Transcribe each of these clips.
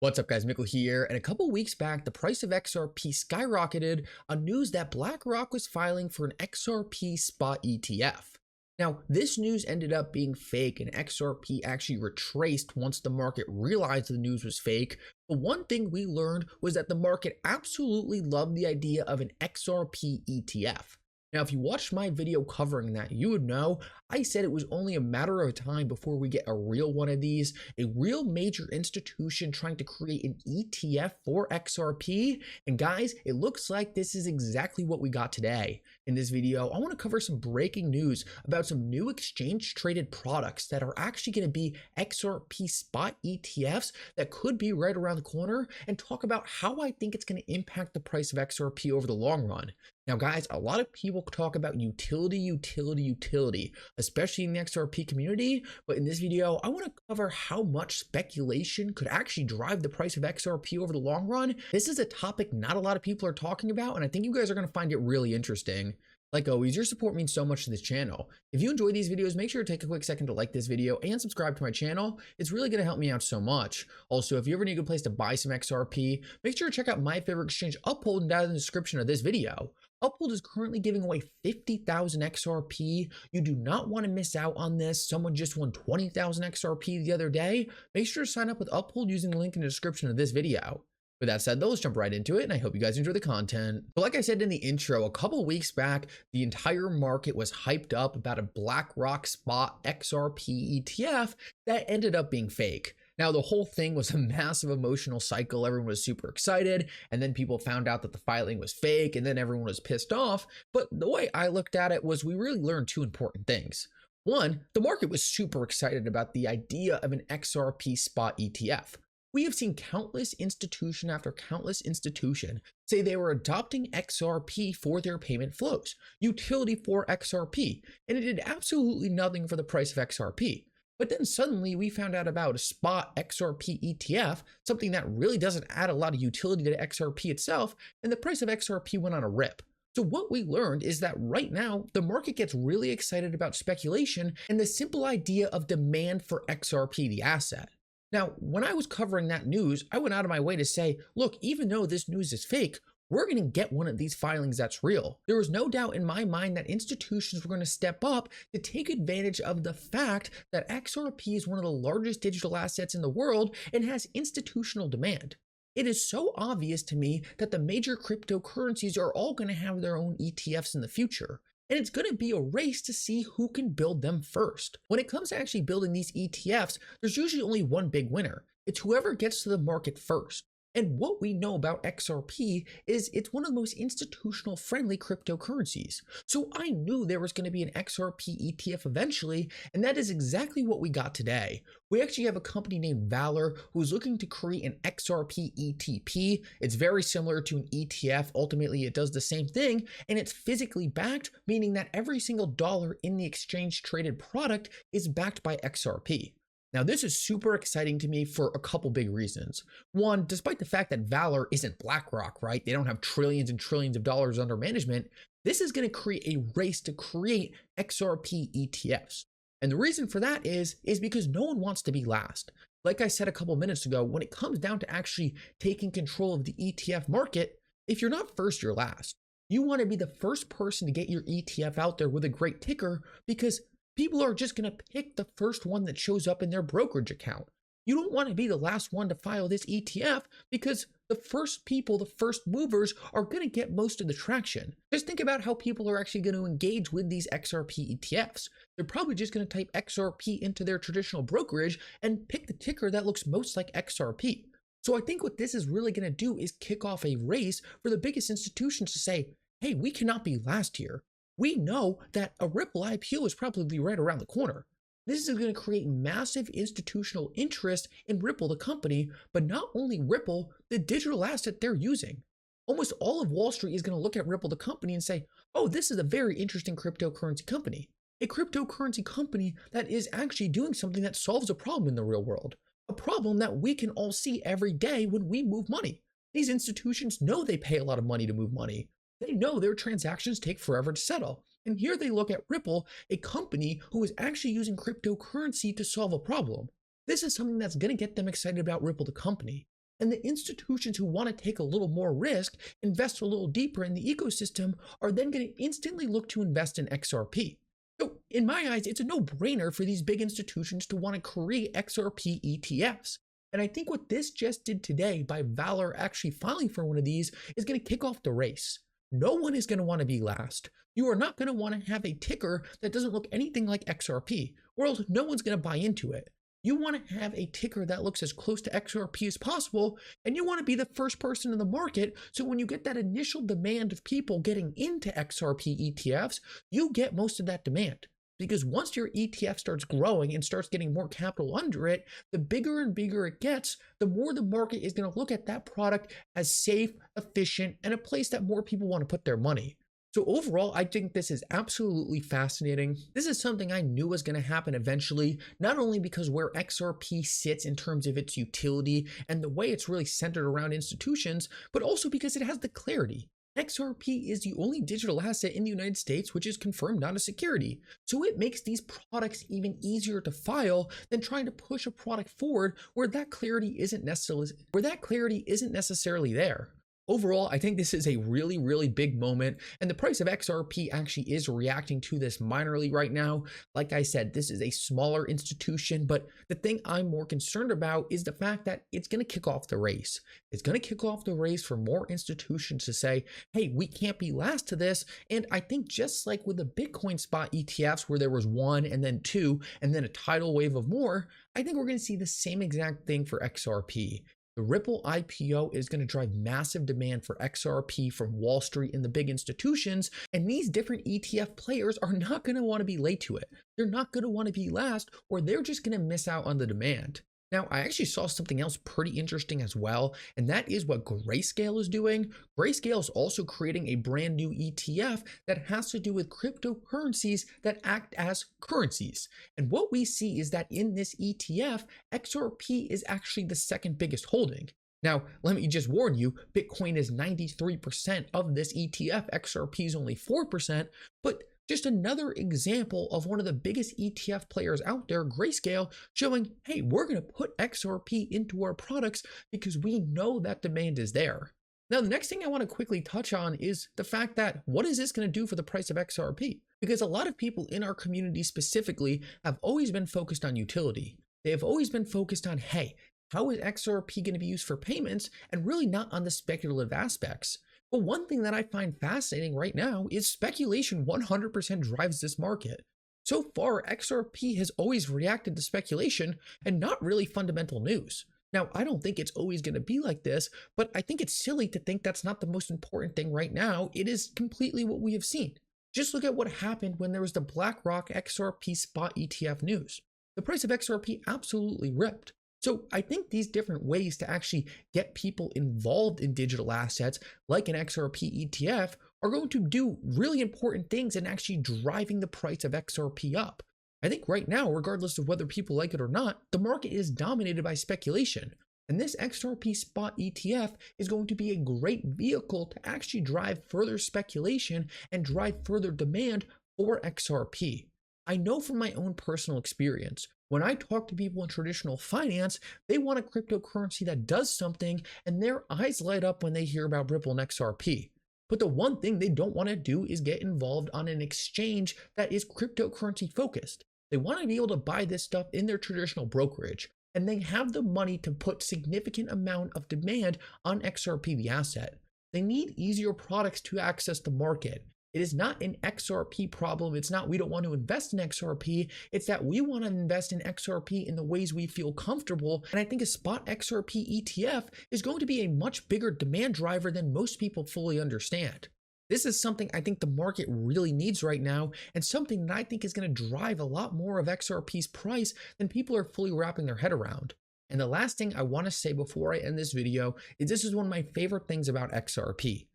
What's up guys, Mickle here, and a couple weeks back the price of XRP skyrocketed on news that BlackRock was filing for an XRP spot ETF. Now this news ended up being fake and XRP actually retraced once the market realized the news was fake, but one thing we learned was that the market absolutely loved the idea of an XRP ETF. Now, if you watched my video covering that, you would know I said it was only a matter of time before we get a real one of these, a real major institution trying to create an ETF for XRP. And guys, it looks like this is exactly what we got today. In this video, I want to cover some breaking news about some new exchange traded products that are actually going to be XRP spot ETFs that could be right around the corner, and talk about how I think it's going to impact the price of XRP over the long run. Now guys, a lot of people talk about utility, especially in the XRP community, but in this video, I want to cover how much speculation could actually drive the price of XRP over the long run. This is a topic not a lot of people are talking about, and I think you guys are going to find it really interesting. Like always, your support means so much to this channel. If you enjoy these videos, make sure to take a quick second to like this video and subscribe to my channel. It's really going to help me out so much. Also, if you ever need a good place to buy some XRP, make sure to check out my favorite exchange, Uphold, down in the description of this video. Uphold is currently giving away 50,000 XRP. You do not want to miss out on this. Someone just won 20,000 XRP the other day. Make sure to sign up with Uphold using the link in the description of this video. With that said, though, let's jump right into it, and I hope you guys enjoy the content. But like I said in the intro, a couple weeks back, the entire market was hyped up about a BlackRock spot XRP ETF that ended up being fake. Now, the whole thing was a massive emotional cycle. Everyone was super excited, and then people found out that the filing was fake, and then everyone was pissed off. But the way I looked at it was we really learned two important things. One, the market was super excited about the idea of an XRP spot ETF. We have seen countless institution after countless institution say they were adopting XRP for their payment flows, utility for XRP, and it did absolutely nothing for the price of XRP. But then suddenly we found out about a spot XRP ETF, something that really doesn't add a lot of utility to XRP itself, and the price of XRP went on a rip. So what we learned is that right now, the market gets really excited about speculation and the simple idea of demand for XRP, the asset. Now, when I was covering that news, I went out of my way to say, look, even though this news is fake, we're going to get one of these filings that's real. There was no doubt in my mind that institutions were going to step up to take advantage of the fact that XRP is one of the largest digital assets in the world and has institutional demand. It is so obvious to me that the major cryptocurrencies are all going to have their own ETFs in the future. And it's going to be a race to see who can build them first. When it comes to actually building these ETFs, there's usually only one big winner. It's whoever gets to the market first. And what we know about XRP is it's one of the most institutional friendly cryptocurrencies. So I knew there was going to be an XRP ETF eventually, and that is exactly what we got today. We actually have a company named Valor who's looking to create an XRP ETP. It's very similar to an ETF. Ultimately, it does the same thing, and it's physically backed, meaning that every single dollar in the exchange traded product is backed by XRP. Now, this is super exciting to me for a couple big reasons. One, despite the fact that Valor isn't BlackRock, right? They don't have trillions and trillions of dollars under management. This is going to create a race to create XRP ETFs. And the reason for that is because no one wants to be last. Like I said a couple minutes ago, when it comes down to actually taking control of the ETF market, if you're not first, you're last. You want to be the first person to get your ETF out there with a great ticker, because people are just going to pick the first one that shows up in their brokerage account. You don't want to be the last one to file this ETF, because the first people, the first movers, are going to get most of the traction. Just think about how people are actually going to engage with these XRP ETFs. They're probably just going to type XRP into their traditional brokerage and pick the ticker that looks most like XRP. So I think what this is really going to do is kick off a race for the biggest institutions to say, hey, we cannot be last here. We know that a Ripple IPO is probably right around the corner. This is going to create massive institutional interest in Ripple, the company, but not only Ripple, the digital asset they're using. Almost all of Wall Street is going to look at Ripple, the company, and say, oh, this is a very interesting cryptocurrency company. A cryptocurrency company that is actually doing something that solves a problem in the real world. A problem that we can all see every day when we move money. These institutions know they pay a lot of money to move money. They know their transactions take forever to settle. And here they look at Ripple, a company who is actually using cryptocurrency to solve a problem. This is something that's going to get them excited about Ripple, the company. And the institutions who want to take a little more risk, invest a little deeper in the ecosystem, are then going to instantly look to invest in XRP. So in my eyes, it's a no-brainer for these big institutions to want to create XRP ETFs. And I think what this just did today by Valor actually filing for one of these is going to kick off the race. No one is going to want to be last. You are not going to want to have a ticker that doesn't look anything like XRP, or else no one's going to buy into it. You want to have a ticker that looks as close to XRP as possible, and you want to be the first person in the market, so when you get that initial demand of people getting into XRP ETFs, you get most of that demand. Because once your ETF starts growing and starts getting more capital under it, the bigger and bigger it gets, the more the market is going to look at that product as safe, efficient, and a place that more people want to put their money. So overall, I think this is absolutely fascinating. This is something I knew was going to happen eventually, not only because where XRP sits in terms of its utility and the way it's really centered around institutions, but also because it has the clarity. XRP is the only digital asset in the United States which is confirmed not a security. So it makes these products even easier to file than trying to push a product forward where that clarity isn't necessarily there. Overall, I think this is a really, really big moment, and the price of XRP actually is reacting to this minorly right now. Like I said, this is a smaller institution, but the thing I'm more concerned about is the fact that it's going to kick off the race. It's going to kick off the race for more institutions to say, hey, we can't be last to this. And I think just like with the Bitcoin spot ETFs, where there was one and then two, and then a tidal wave of more, I think we're going to see the same exact thing for XRP. The Ripple IPO is going to drive massive demand for XRP from Wall Street and the big institutions, and these different ETF players are not going to want to be late to it. They're not going to want to be last, or they're just going to miss out on the demand. Now, I actually saw something else pretty interesting as well, and that is what Grayscale is doing. Grayscale is also creating a brand new ETF that has to do with cryptocurrencies that act as currencies. And what we see is that in this ETF, XRP is actually the second biggest holding. Now, let me just warn you, Bitcoin is 93% of this ETF, XRP is only 4%, but just another example of one of the biggest ETF players out there, Grayscale, showing, hey, we're going to put XRP into our products because we know that demand is there. Now, the next thing I want to quickly touch on is the fact that what is this going to do for the price of XRP? Because a lot of people in our community specifically have always been focused on utility. They have always been focused on, hey, how is XRP going to be used for payments, and really not on the speculative aspects. But one thing that I find fascinating right now is speculation 100% drives this market. So far, XRP has always reacted to speculation and not really fundamental news. Now, I don't think it's always going to be like this, but I think it's silly to think that's not the most important thing right now. It is completely what we have seen. Just look at what happened when there was the BlackRock XRP spot ETF news. The price of XRP absolutely ripped. So I think these different ways to actually get people involved in digital assets like an XRP ETF are going to do really important things in actually driving the price of XRP up. I think right now, regardless of whether people like it or not, the market is dominated by speculation. And this XRP spot ETF is going to be a great vehicle to actually drive further speculation and drive further demand for XRP. I know from my own personal experience, when I talk to people in traditional finance, they want a cryptocurrency that does something, and their eyes light up when they hear about Ripple and XRP. But the one thing they don't want to do is get involved on an exchange that is cryptocurrency focused. They want to be able to buy this stuff in their traditional brokerage, and they have the money to put significant amount of demand on XRP, the asset. They need easier products to access the market. It is not an XRP problem. It's not we don't want to invest in XRP. It's that we want to invest in XRP in the ways we feel comfortable. And I think a spot XRP ETF is going to be a much bigger demand driver than most people fully understand. This is something I think the market really needs right now, and something that I think is going to drive a lot more of XRP's price than people are fully wrapping their head around. And the last thing I want to say before I end this video is this is one of my favorite things about XRP.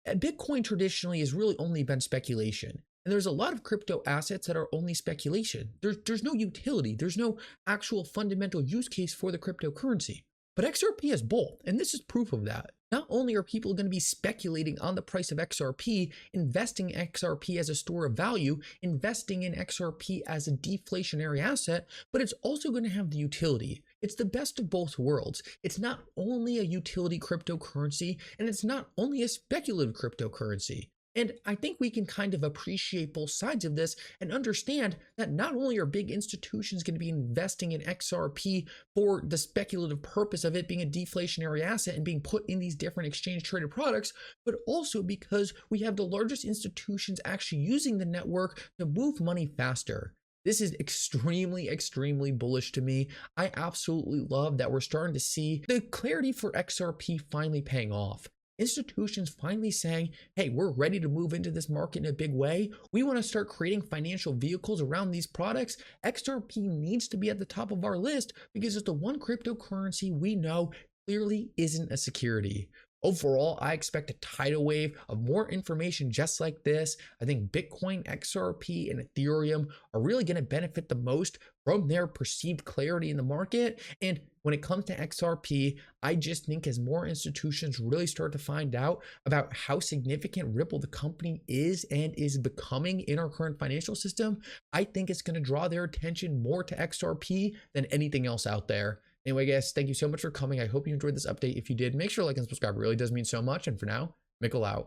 Bitcoin traditionally has really only been speculation. And there's a lot of crypto assets that are only speculation. There's no utility. There's no actual fundamental use case for the cryptocurrency. But XRP has both, and this is proof of that. Not only are people going to be speculating on the price of XRP, investing in XRP as a store of value, investing in XRP as a deflationary asset, but it's also going to have the utility. It's the best of both worlds. It's not only a utility cryptocurrency, and it's not only a speculative cryptocurrency. And I think we can kind of appreciate both sides of this and understand that not only are big institutions going to be investing in XRP for the speculative purpose of it being a deflationary asset and being put in these different exchange traded products, but also because we have the largest institutions actually using the network to move money faster. This is extremely, extremely bullish to me. I absolutely love that we're starting to see the clarity for XRP finally paying off. Institutions finally saying, hey, we're ready to move into this market in a big way. We want to start creating financial vehicles around these products. XRP needs to be at the top of our list because it's the one cryptocurrency we know clearly isn't a security. Overall, I expect a tidal wave of more information just like this. I think Bitcoin, XRP, and Ethereum are really going to benefit the most from their perceived clarity in the market. And when it comes to XRP, I just think as more institutions really start to find out about how significant Ripple the company is and is becoming in our current financial system, I think it's going to draw their attention more to XRP than anything else out there. Anyway, guys, thank you so much for coming. I hope you enjoyed this update. If you did, make sure to like and subscribe. It really does mean so much. And for now, Mickle out.